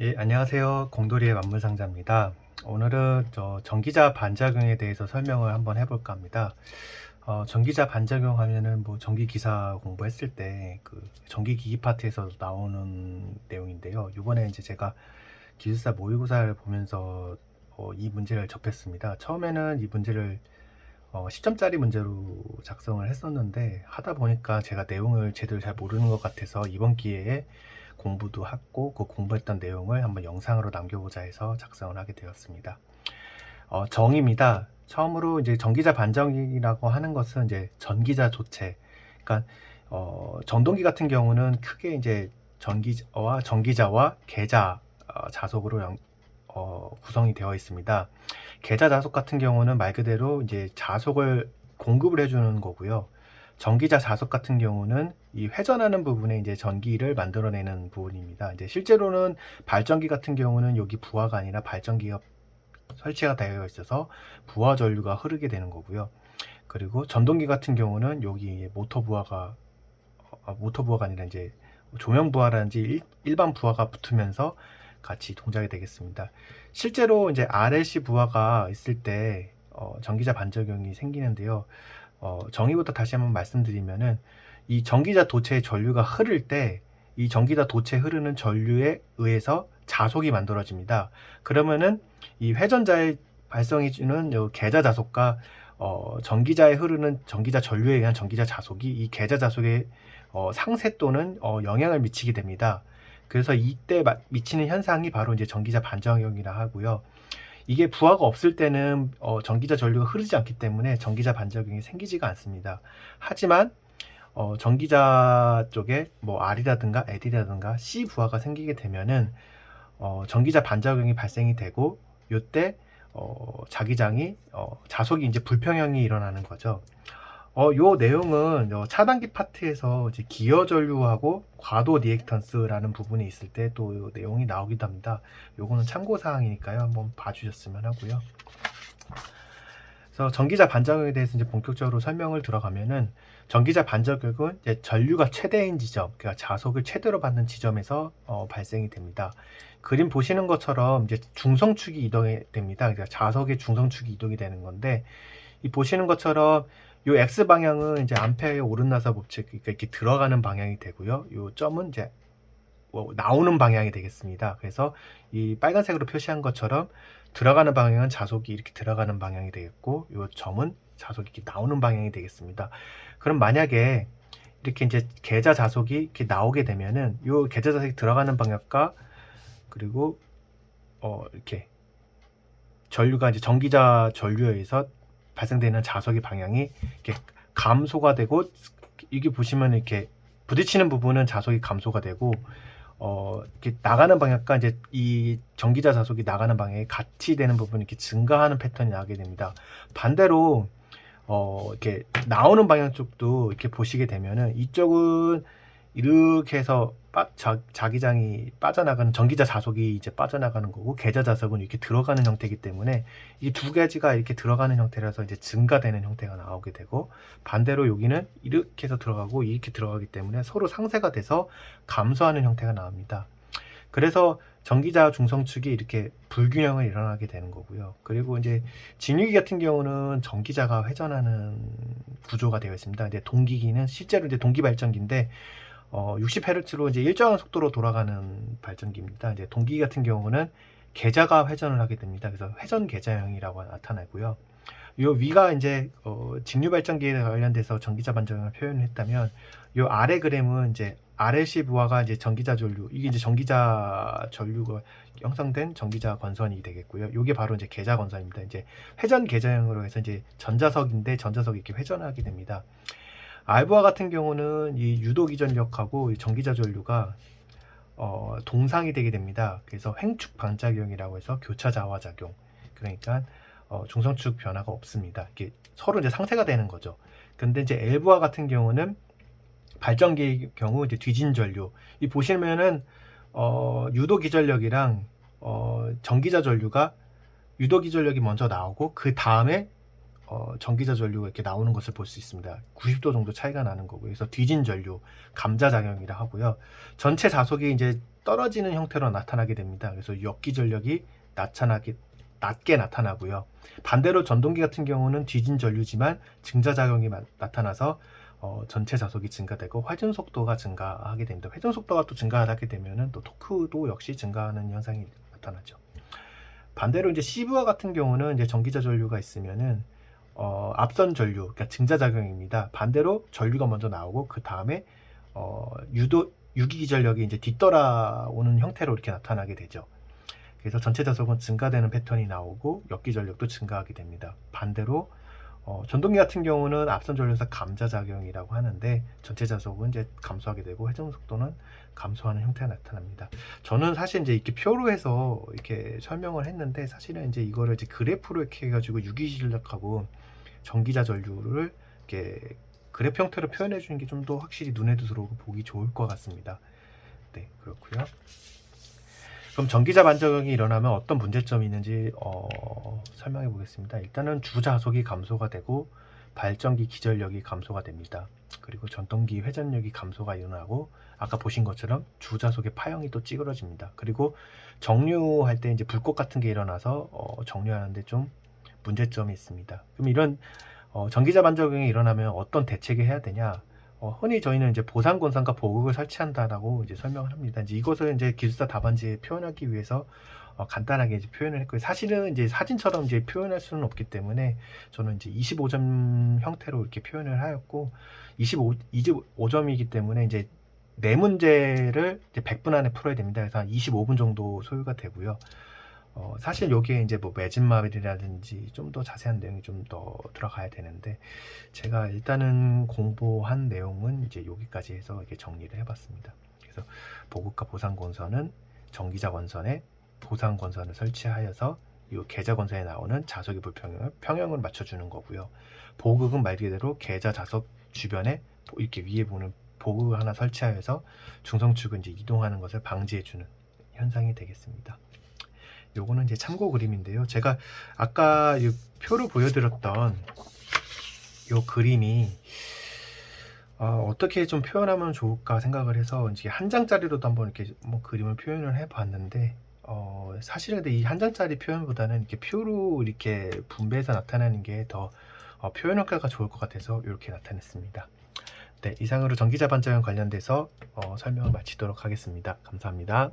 예, 안녕하세요. 공돌이의 만물상자입니다. 오늘은 전기자 반작용에 대해서 설명을 한번 해볼까 합니다. 전기자 반작용 하면은 뭐 전기기사 공부했을 때 그 전기기기 파트에서 나오는 내용인데요. 이번에 이제 제가 기술사 모의고사를 보면서 이 문제를 접했습니다. 처음에는 이 문제를 10점짜리 문제로 작성을 했었는데 하다 보니까 제가 내용을 제대로 잘 모르는 것 같아서 이번 기회에 공부도 하고 그 공부했던 내용을 한번 영상으로 남겨보자 해서 작성을 하게 되었습니다. 정의입니다. 처음으로 이제 전기자 반정이라고 하는 것은 이제 전기자 조체. 그러니까 전동기 같은 경우는 크게 이제 전기자와 계자 자속으로 구성이 되어 있습니다. 계자 자속 같은 경우는 말 그대로 이제 자속을 공급을 해주는 거고요. 전기자 자속 같은 경우는 이 회전하는 부분에 이제 전기를 만들어내는 부분입니다. 이제 실제로는 발전기 같은 경우는 여기 부하가 아니라 발전기가 설치가 되어 있어서 부하 전류가 흐르게 되는 거고요. 그리고 전동기 같은 경우는 여기 모터 부하가 아니라 이제 조명 부하라든지 일반 부하가 붙으면서 같이 동작이 되겠습니다. 실제로 이제 RLC 부하가 있을 때 전기자 반작용이 생기는데요. 정의부터 다시 한번 말씀드리면은 이 전기자 도체의 전류가 흐를 때 이 전기자 도체에 흐르는 전류에 의해서 자속이 만들어집니다. 그러면은 이 회전자의 발생해주는 계자 자속과 전기자에 흐르는 전기자 전류에 의한 전기자 자속이 이 계자 자속에 상세 또는 영향을 미치게 됩니다. 그래서 이때 미치는 현상이 바로 이제 전기자 반작용이라 하고요. 이게 부하가 없을 때는 전기자 전류가 흐르지 않기 때문에 전기자 반작용이 생기지가 않습니다. 하지만 전기자 쪽에 뭐 R이라든가 L이라든가 C 부하가 생기게 되면은 전기자 반작용이 발생이 되고 이때 자기장이 자속이 이제 불평형이 일어나는 거죠. 요 내용은 차단기 파트에서 이제 기어 전류하고 과도 리액턴스라는 부분이 있을 때 또 내용이 나오기도 합니다. 요거는 참고 사항이니까요. 한번 봐주셨으면 하고요. 그래서 전기자 반작용에 대해서 이제 본격적으로 설명을 들어가면은 전기자 반작용은 이제 전류가 최대인 지점, 그러니까 자속을 최대로 받는 지점에서 발생이 됩니다. 그림 보시는 것처럼 이제 중성축이 이동이 됩니다. 그러니까 자석의 중성축이 이동이 되는 건데 이 보시는 것처럼 요 X 방향은 이제 암페어의 오른나사 법칙, 그러니까 이렇게 들어가는 방향이 되고요. 요 점은 이제 나오는 방향이 되겠습니다. 그래서 이 빨간색으로 표시한 것처럼 들어가는 방향은 자속이 이렇게 들어가는 방향이 되겠고, 요 점은 자속이 이렇게 나오는 방향이 되겠습니다. 그럼 만약에 이렇게 이제 계자 자속이 이렇게 나오게 되면은 요 계자 자속이 들어가는 방향과 그리고 이렇게 전류가 이제 전기자 전류에 의해서 발생되는 자석의 방향이 이렇게 감소가 되고, 이게 보시면 이렇게 부딪히는 부분은 자석이 감소가 되고 이렇게 나가는 방향과 이제 이 전기자 자석이 나가는 방향이 같이 되는 부분이 이렇게 증가하는 패턴이 나게 됩니다. 반대로 이렇게 나오는 방향 쪽도 이렇게 보시게 되면은 이쪽은 이렇게 해서 자기장이 빠져나가는 전기자 자석이 이제 빠져나가는 거고 계자 자석은 이렇게 들어가는 형태이기 때문에 이 두 가지가 이렇게 들어가는 형태라서 이제 증가되는 형태가 나오게 되고, 반대로 여기는 이렇게 해서 들어가고 이렇게 들어가기 때문에 서로 상쇄가 돼서 감소하는 형태가 나옵니다. 그래서 전기자 중성축이 이렇게 불균형을 일어나게 되는 거고요. 그리고 이제 진유기 같은 경우는 전기자가 회전하는 구조가 되어 있습니다. 근데 동기기는 실제로 이제 동기 발전기인데 60Hz로 이제 일정한 속도로 돌아가는 발전기입니다. 이제 동기기 같은 경우는 계자가 회전을 하게 됩니다. 그래서 회전 계자형이라고 나타나고요. 요 위가 이제 직류 발전기에 관련돼서 전기자 반작용을 표현을 했다면, 요 아래 그램은 이제 RLC 부하가 이제 전기자 전류, 이게 이제 전기자 전류가 형성된 전기자 건선이 되겠고요. 이게 바로 이제 계자 건선입니다. 이제 회전 계자형으로 해서 이제 전자석인데 전자석이 이렇게 회전하게 됩니다. R부하 같은 경우는 이 유도기전력하고 이 전기자 전류가 동상이 되게 됩니다. 그래서 횡축 반작용이라고 해서 교차 자화 작용. 그러니까 중성축 변화가 없습니다. 이게 서로 이제 상쇄가 되는 거죠. 근데 이제 L부하 같은 경우는 발전기의 경우 이제 뒤진 전류. 이 보시면은 유도 기전력이랑 전기자 전류가 유도 기전력이 먼저 나오고 그 다음에 전기자 전류가 이렇게 나오는 것을 볼 수 있습니다. 90도 정도 차이가 나는 거고요. 그래서 뒤진 전류, 감자 작용이라 하고요. 전체 자속이 이제 떨어지는 형태로 나타나게 됩니다. 그래서 역기 전력이 낮게 나타나고요. 반대로 전동기 같은 경우는 뒤진 전류지만 증자작용이 나타나서 전체 자속이 증가되고 회전 속도가 증가하게 됩니다. 회전 속도가 또 증가하게 되면은 또 토크도 역시 증가하는 현상이 나타나죠. 반대로 이제 CV와 같은 경우는 이제 전기자 전류가 있으면은 앞선 전류, 그러니까 증자작용입니다. 반대로 전류가 먼저 나오고 그 다음에 유기 전력이 이제 뒤따라오는 형태로 이렇게 나타나게 되죠. 그래서 전체 자속은 증가되는 패턴이 나오고 역기 전력도 증가하게 됩니다. 반대로 전동기 같은 경우는 앞선 전류에서 감자작용이라고 하는데 전체 자속은 이제 감소하게 되고 회전 속도는 감소하는 형태가 나타납니다. 저는 사실 이제 이렇게 표로 해서 이렇게 설명을 했는데 사실은 이제 이거를 이제 그래프로 이렇게 해가지고 유기 전력하고 전기자 전류를 이렇게 그래프 형태로 표현해 주는 게 좀 더 확실히 눈에도 들어오고 보기 좋을 것 같습니다. 네, 그렇고요. 그럼 전기자 반작용이 일어나면 어떤 문제점이 있는지 설명해 보겠습니다. 일단은 주자속이 감소가 되고 발전기 기전력이 감소가 됩니다. 그리고 전동기 회전력이 감소가 일어나고 아까 보신 것처럼 주자속의 파형이 또 찌그러집니다. 그리고 정류할 때 이제 불꽃 같은 게 일어나서 정류하는데 좀 문제점이 있습니다. 그럼 이런 전기자 반작용이 일어나면 어떤 대책을 해야 되냐? 흔히 저희는 이제 보상건선과 보급을 설치한다라고 이제 설명을 합니다. 이제 이것을 이제 기술사 답안지에 표현하기 위해서 간단하게 이제 표현을 했고요. 사실은 이제 사진처럼 이제 표현할 수는 없기 때문에 저는 이제 25점 형태로 이렇게 표현을 하였고 25점이기 때문에 이제 네 문제를 이제 100분 안에 풀어야 됩니다. 그래서 한 25분 정도 소요가 되고요. 사실 여기에 이제 뭐 매진마블이라든지 좀 더 자세한 내용이 좀 더 들어가야 되는데 제가 일단은 공부한 내용은 이제 여기까지 해서 이렇게 정리를 해봤습니다. 그래서 보급과 보상건선은 전기자 건선에 보상건선을 설치하여서 이 계좌 건선에 나오는 자석의 불평형을 평형을 맞춰주는 거고요. 보급은 말 그대로 계좌 자석 주변에 이렇게 위에 보는 보급을 하나 설치하여서 중성축은 이제 이동하는 것을 방지해주는 현상이 되겠습니다. 요거는 이제 참고 그림인데요. 제가 아까 이 표로 보여드렸던 요 그림이 어떻게 좀 표현하면 좋을까 생각을 해서 이제 한 장짜리로도 한번 이렇게 뭐 그림을 표현을 해봤는데 사실은 이 한 장짜리 표현보다는 이렇게 표로 이렇게 분배해서 나타내는 게 더 표현 효과가 좋을 것 같아서 이렇게 나타냈습니다. 네, 이상으로 전기자 반작용 관련돼서 설명을 마치도록 하겠습니다. 감사합니다.